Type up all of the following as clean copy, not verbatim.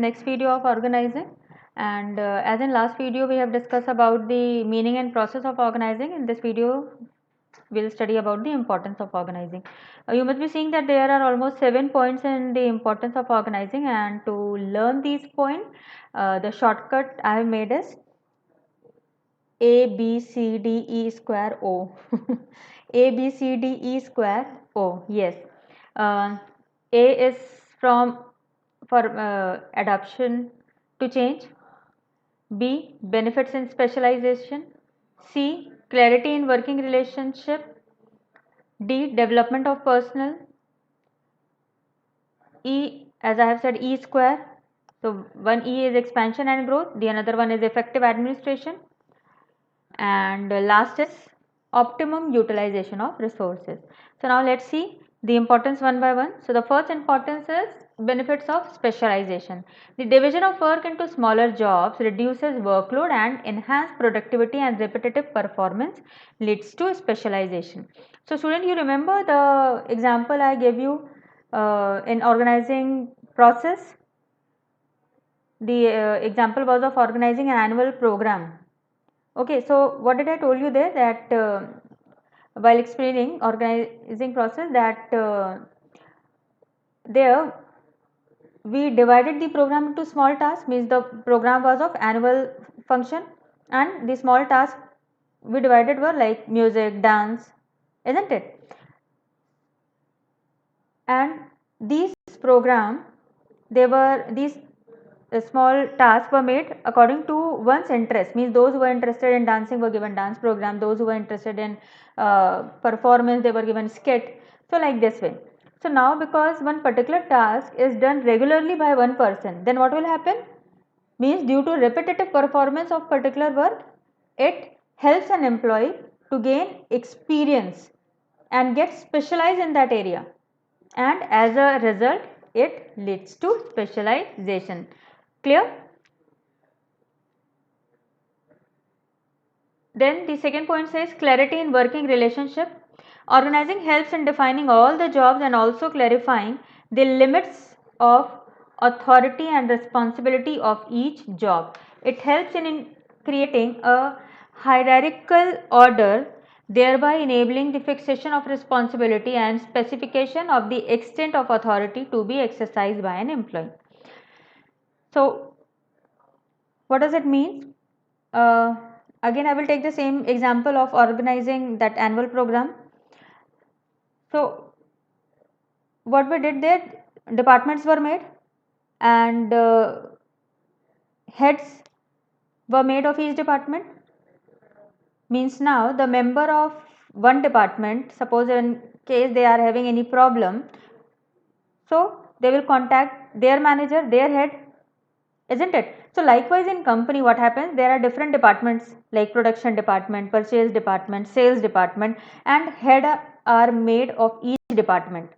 next video of organizing, and as in last video we have discussed about the meaning and process of organizing. In this video we'll study about the importance of organizing. You must be seeing that there are almost 7 points in the importance of organizing, and to learn these points the shortcut I have made is ABCDE square O. ABCDE square O, yes. A is from for adaptation to change. B, benefits in specialization. C, clarity in working relationship. D, development of personal. E, as I have said, E square. So one E is expansion and growth, the another one is effective administration, and last is optimum utilization of resources. So now let's see the importance one by one. So the first importance is benefits of specialization. The division of work into smaller jobs reduces workload and enhance productivity, and repetitive performance leads to specialization. So student, you remember the example I gave you in organizing process. The example was of organizing an annual program. Okay, so what did I told you there, that while explaining organizing process, that there we divided the program into small tasks, means the program was of annual function, and the small tasks we divided were like music, dance, isn't it? And these program, these small tasks were made according to one's interest, means those who were interested in dancing were given dance program, those who were interested in performance they were given skit. So like this way. So now because one particular task is done regularly by one person, then what will happen, means due to repetitive performance of particular work, it helps an employee to gain experience and get specialized in that area, and as a result it leads to specialization. Clear? Then the second point says clarity in working relationship. Organizing helps in defining all the jobs and also clarifying the limits of authority and responsibility of each job. It helps in creating a hierarchical order, thereby enabling the fixation of responsibility and specification of the extent of authority to be exercised by an employee. So what does it mean? Again I will take the same example of organizing that annual program. So what we did there, departments were made, and heads were made of each department. Means now the member of one department, suppose in case they are having any problem, so they will contact their manager, their head, isn't it? So likewise in company what happens, there are different departments like production department, purchase department, sales department, and head are made of each department.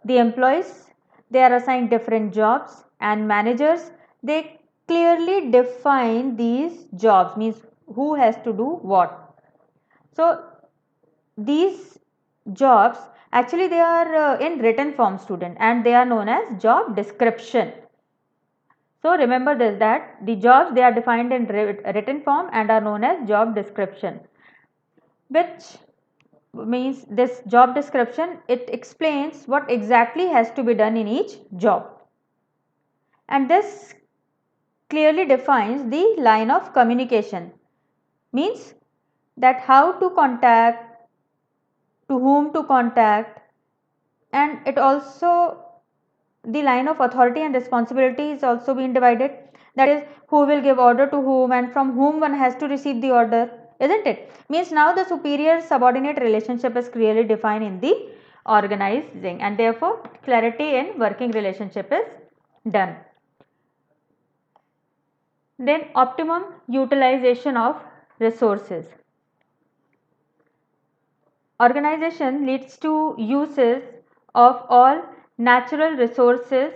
The employees, they are assigned different jobs, and managers, they clearly define these jobs, means who has to do what. So these jobs actually they are in written form, student, and they are known as job description. So remember this, that the jobs they are defined in written form and are known as job description, which means this job description, it explains what exactly has to be done in each job, and this clearly defines the line of communication, means that how to contact, to whom to contact, and it also the line of authority and responsibility is also being divided, that is who will give order to whom and from whom one has to receive the order, isn't it? Means now the superior subordinate relationship is clearly defined in the organizing, and therefore clarity in working relationship is done. Then optimum utilization of resources. Organization leads to uses of all natural resources,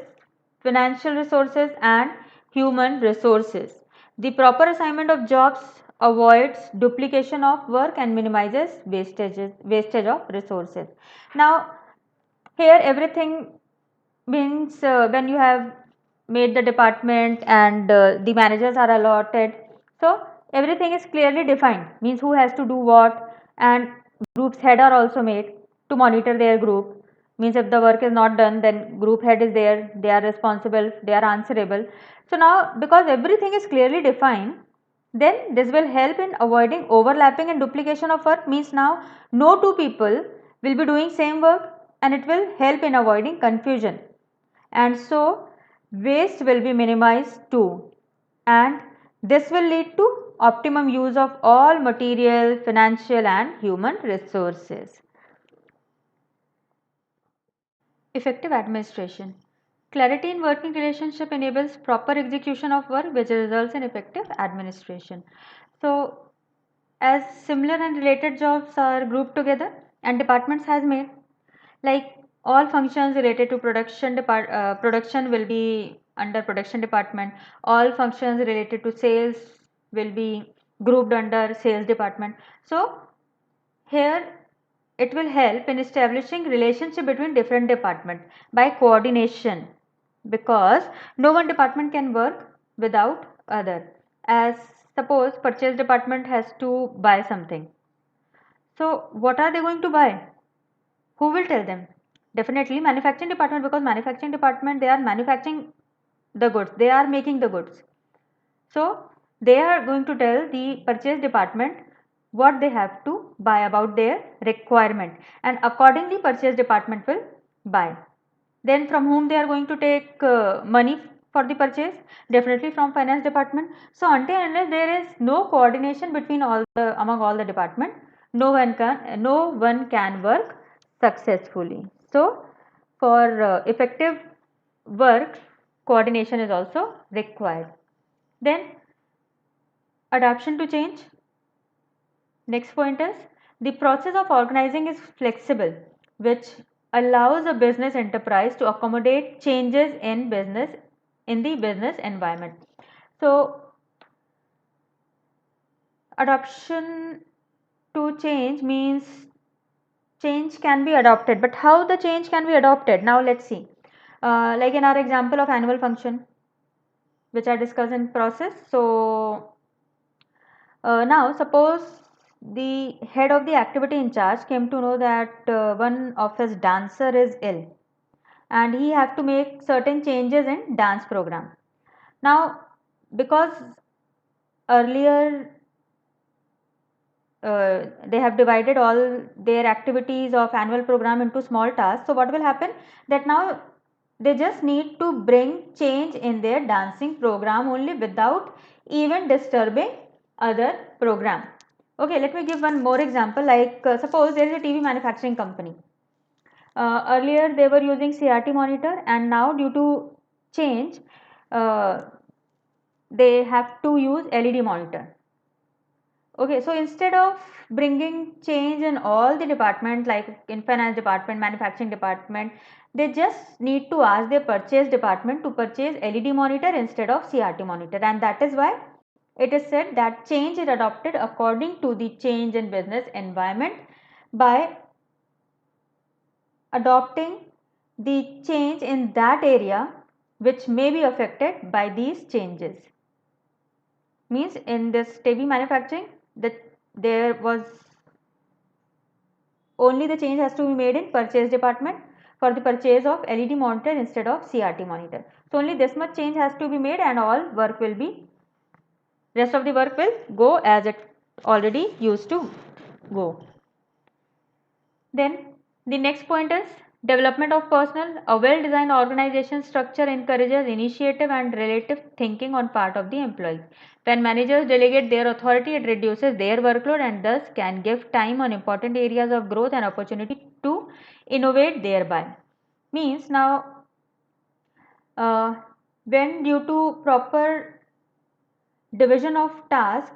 financial resources, and human resources. The proper assignment of jobs avoids duplication of work and minimizes wastage of resources. Now here everything means when you have made the department and the managers are allotted. So everything is clearly defined, means who has to do what, and groups head are also made to monitor their group. Means if the work is not done, then group head is there, they are responsible, they are answerable. So now because everything is clearly defined, then this will help in avoiding overlapping and duplication of work. Means now no two people will be doing same work, and it will help in avoiding confusion, and so waste will be minimized too, and this will lead to optimum use of all material, financial and human resources. Effective administration. Clarity in working relationship enables proper execution of work, which results in effective administration. So as similar and related jobs are grouped together and departments has made, like all functions related to production will be under production department, all functions related to sales will be grouped under sales department. So here it will help in establishing relationship between different departments by coordination, because no one department can work without other. As suppose purchase department has to buy something, so what are they going to buy? Who will tell them? Definitely manufacturing department, because manufacturing department, they are manufacturing the goods, they are making the goods. So they are going to tell the purchase department what they have to buy about their requirement, and accordingly purchase department will buy. Then from whom they are going to take money for the purchase? Definitely from finance department. So until unless there is no coordination between among all the department, no one can work successfully. So for effective work, coordination is also required. Then adaptation to change. Next point is the process of organizing is flexible, which allows a business enterprise to accommodate changes in the business environment. So adoption to change means change can be adopted, but how the change can be adopted? Now let's see. Like in our example of annual function, which I discussed in process. So now suppose the head of the activity in charge came to know that one of his dancer is ill, and he have to make certain changes in dance program. Now because earlier they have divided all their activities of annual program into small tasks, so what will happen, that now they just need to bring change in their dancing program only without even disturbing other program. Okay, let me give one more example. Like suppose there is a TV manufacturing company. Earlier they were using CRT monitor, and now due to change uh, they have to use LED monitor. Okay, so instead of bringing change in all the department, like in finance department, manufacturing department, they just need to ask their purchase department to purchase LED monitor instead of CRT monitor, and that is why it is said that change is adopted according to the change in business environment by adopting the change in that area which may be affected by these changes. Means in this TV manufacturing, that there was only the change has to be made in purchase department for the purchase of LED monitor instead of CRT monitor. So only this much change has to be made, and all work will be, rest of the work will go as it already used to go. Then the next point is development of personnel. A well-designed organization structure encourages initiative and relative thinking on part of the employees. When managers delegate their authority, it reduces their workload and thus can give time on important areas of growth and opportunity to innovate thereby. Means now when due to proper division of task,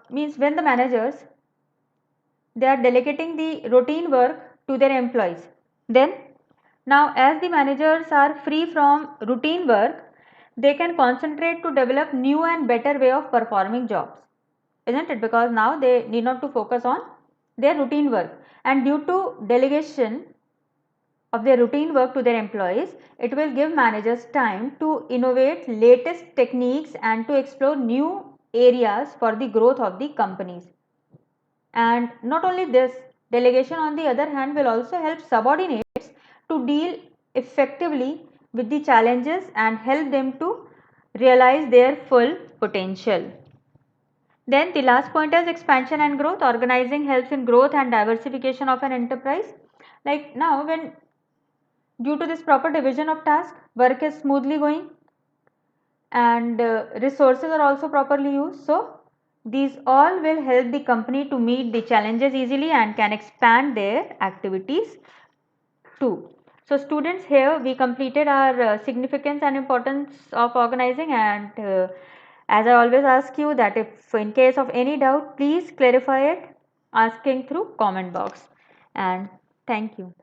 means when the managers, they are delegating the routine work to their employees, then now as the managers are free from routine work, they can concentrate to develop new and better way of performing jobs, isn't it? Because now they need not to focus on their routine work, and due to delegation of their routine work to their employees, it will give managers time to innovate latest techniques and to explore new areas for the growth of the companies. And not only this, delegation on the other hand will also help subordinates to deal effectively with the challenges and help them to realize their full potential. Then the last point is expansion and growth. Organizing helps in growth and diversification of an enterprise. Like now, when due to this proper division of task, work is smoothly going and resources are also properly used. So these all will help the company to meet the challenges easily and can expand their activities too. So students, here we completed our significance and importance of organizing, and as I always ask you that if in case of any doubt, please clarify it asking through comment box, and thank you.